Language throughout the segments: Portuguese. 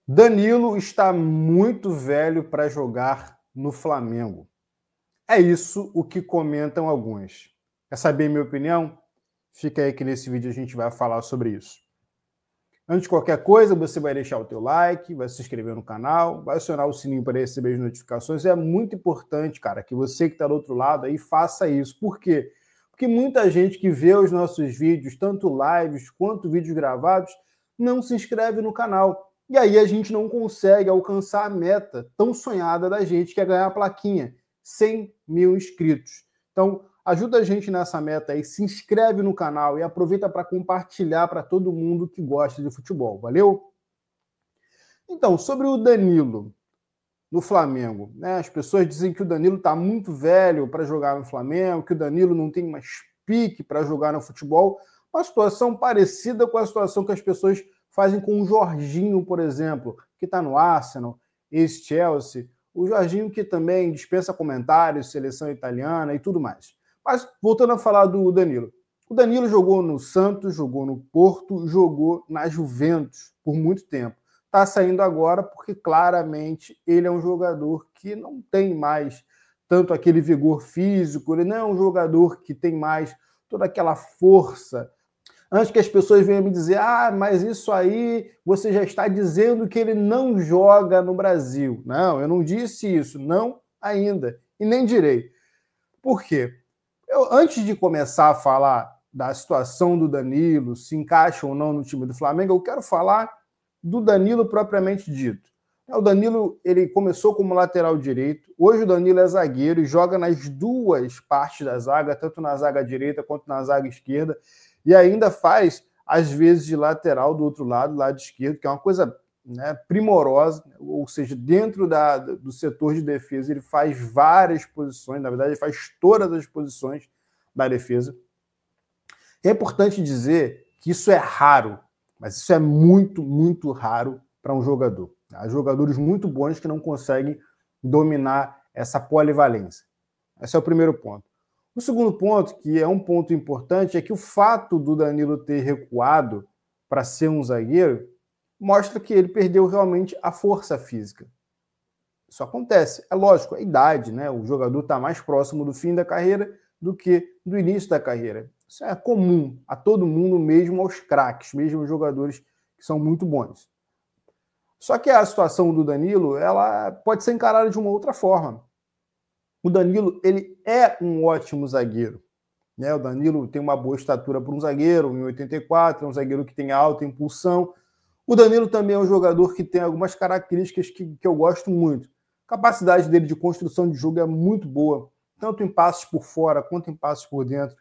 Danilo está muito velho para jogar no Flamengo. É isso o que comentam alguns. Quer saber minha opinião? Fica aí que nesse vídeo a gente vai falar sobre isso. Antes de qualquer coisa, você vai deixar o teu like, vai se inscrever no canal, vai acionar o sininho para receber as notificações. É muito importante, cara, que você que está do outro lado aí faça isso. Por quê? Porque muita gente que vê os nossos vídeos, tanto lives quanto vídeos gravados, não se inscreve no canal. E aí a gente não consegue alcançar a meta tão sonhada da gente, que é ganhar a plaquinha, 100 mil inscritos. Então, ajuda a gente nessa meta aí, se inscreve no canal e aproveita para compartilhar para todo mundo que gosta de futebol, valeu? Então, sobre o Danilo no Flamengo, né? As pessoas dizem que o Danilo está muito velho para jogar no Flamengo, que o Danilo não tem mais pique para jogar no futebol. Uma situação parecida com a situação que as pessoas fazem com o Jorginho, por exemplo, que está no Arsenal, ex-Chelsea. O Jorginho que também dispensa comentários, seleção italiana e tudo mais. Mas voltando a falar do Danilo. O Danilo jogou no Santos, jogou no Porto, jogou na Juventus por muito tempo. Está saindo agora porque claramente ele é um jogador que não tem mais tanto aquele vigor físico, ele não é um jogador que tem mais toda aquela força. Antes que as pessoas venham me dizer, mas isso aí você já está dizendo que ele não joga no Brasil. Não, eu não disse isso, não ainda, e nem direi. Por quê? Antes de começar a falar da situação do Danilo, se encaixa ou não no time do Flamengo, eu quero falar do Danilo propriamente dito. O Danilo ele começou como lateral direito, hoje o Danilo é zagueiro e joga nas duas partes da zaga, tanto na zaga direita quanto na zaga esquerda, e ainda faz, às vezes, de lateral do outro lado, lado esquerdo, que é uma coisa, né, primorosa, ou seja, dentro do setor de defesa ele faz várias posições, na verdade ele faz todas as posições da defesa. É importante dizer que isso é raro, mas isso é muito, muito raro para um jogador. Há jogadores muito bons que não conseguem dominar essa polivalência. Esse é o primeiro ponto. O segundo ponto, que é um ponto importante, é que o fato do Danilo ter recuado para ser um zagueiro mostra que ele perdeu realmente a força física. Isso acontece. É lógico, a idade, né? O jogador está mais próximo do fim da carreira do que do início da carreira. Isso é comum a todo mundo, mesmo aos craques, mesmo aos jogadores que são muito bons. Só que a situação do Danilo, ela pode ser encarada de uma outra forma. O Danilo, ele é um ótimo zagueiro. Né? O Danilo tem uma boa estatura para um zagueiro, 1,84, é um zagueiro que tem alta impulsão. O Danilo também é um jogador que tem algumas características que eu gosto muito. A capacidade dele de construção de jogo é muito boa, tanto em passes por fora quanto em passes por dentro.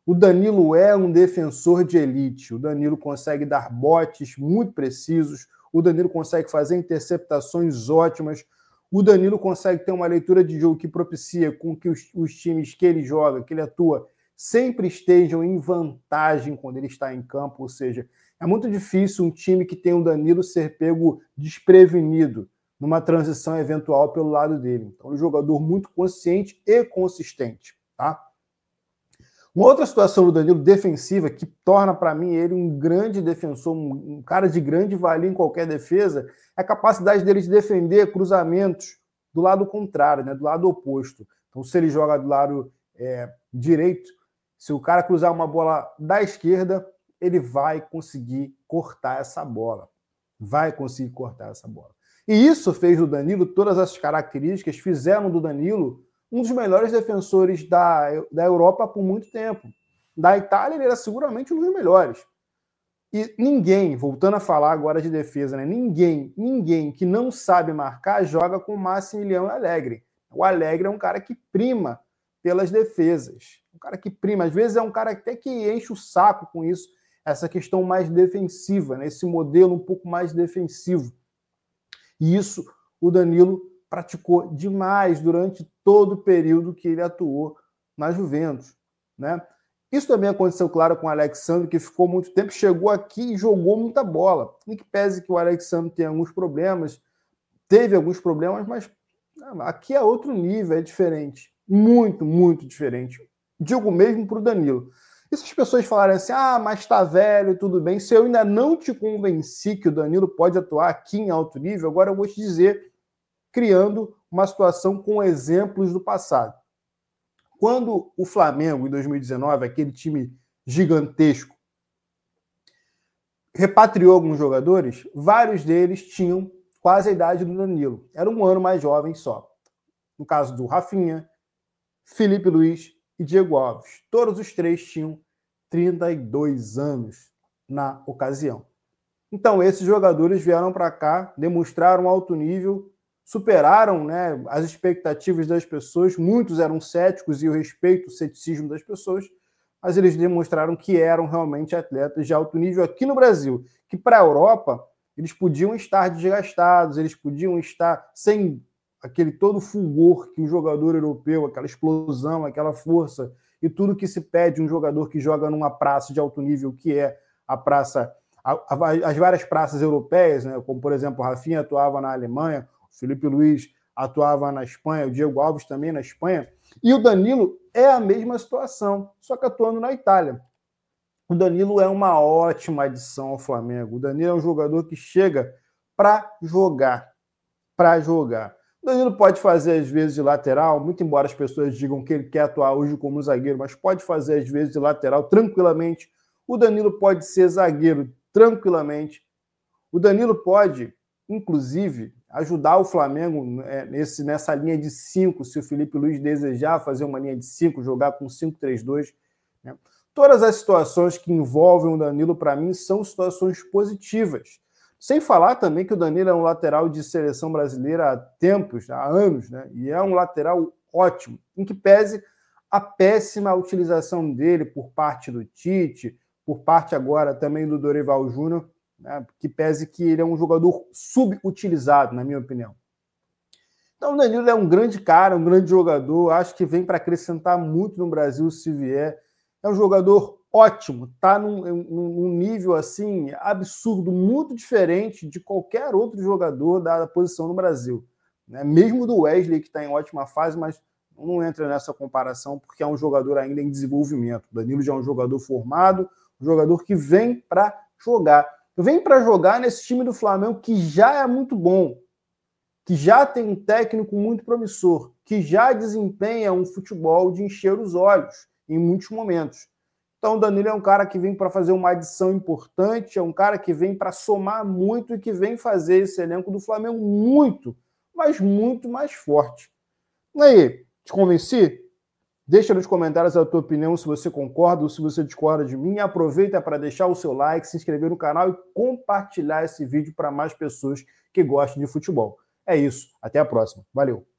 O Danilo é um defensor de elite. O Danilo consegue dar botes muito precisos. O Danilo consegue fazer interceptações ótimas. O Danilo consegue ter uma leitura de jogo que propicia com que os times que ele joga, que ele atua, sempre estejam em vantagem quando ele está em campo. Ou seja, é muito difícil um time que tem o Danilo ser pego desprevenido numa transição eventual pelo lado dele. Então, é um jogador muito consciente e consistente, tá? Uma outra situação do Danilo defensiva que torna para mim ele um grande defensor, um cara de grande valia em qualquer defesa, é a capacidade dele de defender cruzamentos do lado contrário, né, do lado oposto. Então, se ele joga do lado direito, se o cara cruzar uma bola da esquerda, ele vai conseguir cortar essa bola. Vai conseguir cortar essa bola. E isso fez do Danilo, todas essas características fizeram do Danilo um dos melhores defensores da Europa por muito tempo. Da Itália, ele era seguramente um dos melhores. E ninguém, voltando a falar agora de defesa, né? Ninguém que não sabe marcar joga com o Massimiliano Allegri. O Allegri é um cara que prima pelas defesas. Um cara que prima. Às vezes é um cara até que enche o saco com isso, essa questão mais defensiva, né? Esse modelo um pouco mais defensivo. E isso o Danilo praticou demais durante todo o período que ele atuou na Juventus, né? Isso também aconteceu, claro, com o Alexandre, que ficou muito tempo, chegou aqui e jogou muita bola. Em que pese que o Alexandre tem alguns problemas, teve alguns problemas, mas aqui é outro nível, é diferente. Muito, muito diferente. Digo mesmo para o Danilo. E se as pessoas falarem assim, mas tá velho, tudo bem, se eu ainda não te convenci que o Danilo pode atuar aqui em alto nível, agora eu vou te dizer, criando uma situação com exemplos do passado. Quando o Flamengo, em 2019, aquele time gigantesco, repatriou alguns jogadores, vários deles tinham quase a idade do Danilo. Era um ano mais jovem só. No caso do Rafinha, Felipe Luiz e Diego Alves. Todos os três tinham 32 anos na ocasião. Então, esses jogadores vieram para cá, demonstraram alto nível, superaram, né, as expectativas das pessoas. Muitos eram céticos e eu respeito o ceticismo das pessoas, mas eles demonstraram que eram realmente atletas de alto nível aqui no Brasil, que para a Europa eles podiam estar desgastados, eles podiam estar sem aquele todo fulgor que um jogador europeu, aquela explosão, aquela força e tudo que se pede de um jogador que joga numa praça de alto nível, que é a praça, as várias praças europeias, né? Como por exemplo o Rafinha atuava na Alemanha, o Felipe Luiz atuava na Espanha, o Diego Alves também na Espanha, e o Danilo é a mesma situação, só que atuando na Itália. O Danilo é uma ótima adição ao Flamengo. O Danilo é um jogador que chega para jogar. O Danilo pode fazer às vezes de lateral, muito embora as pessoas digam que ele quer atuar hoje como zagueiro, mas pode fazer às vezes de lateral tranquilamente. O Danilo pode ser zagueiro tranquilamente. O Danilo pode, inclusive, ajudar o Flamengo nessa linha de 5, se o Felipe Luiz desejar fazer uma linha de 5, jogar com 5-3-2. Né? Todas as situações que envolvem o Danilo, para mim, são situações positivas. Sem falar também que o Danilo é um lateral de seleção brasileira há tempos, há anos, né? E é um lateral ótimo, em que pese a péssima utilização dele por parte do Tite, por parte agora também do Dorival Júnior, né? Que pese que ele é um jogador subutilizado, na minha opinião. Então o Danilo é um grande cara, um grande jogador, acho que vem para acrescentar muito no Brasil se vier. É um jogador ótimo, está num nível assim absurdo, muito diferente de qualquer outro jogador da posição no Brasil. Né? Mesmo do Wesley, que está em ótima fase, mas não entra nessa comparação porque é um jogador ainda em desenvolvimento. O Danilo já é um jogador formado, um jogador que vem para jogar. Vem para jogar nesse time do Flamengo que já é muito bom, que já tem um técnico muito promissor, que já desempenha um futebol de encher os olhos em muitos momentos. Então o Danilo é um cara que vem para fazer uma adição importante, é um cara que vem para somar muito e que vem fazer esse elenco do Flamengo muito, mas muito mais forte. E aí, te convenci? Deixa nos comentários a tua opinião, se você concorda ou se você discorda de mim. Aproveita para deixar o seu like, se inscrever no canal e compartilhar esse vídeo para mais pessoas que gostam de futebol. É isso, até a próxima. Valeu!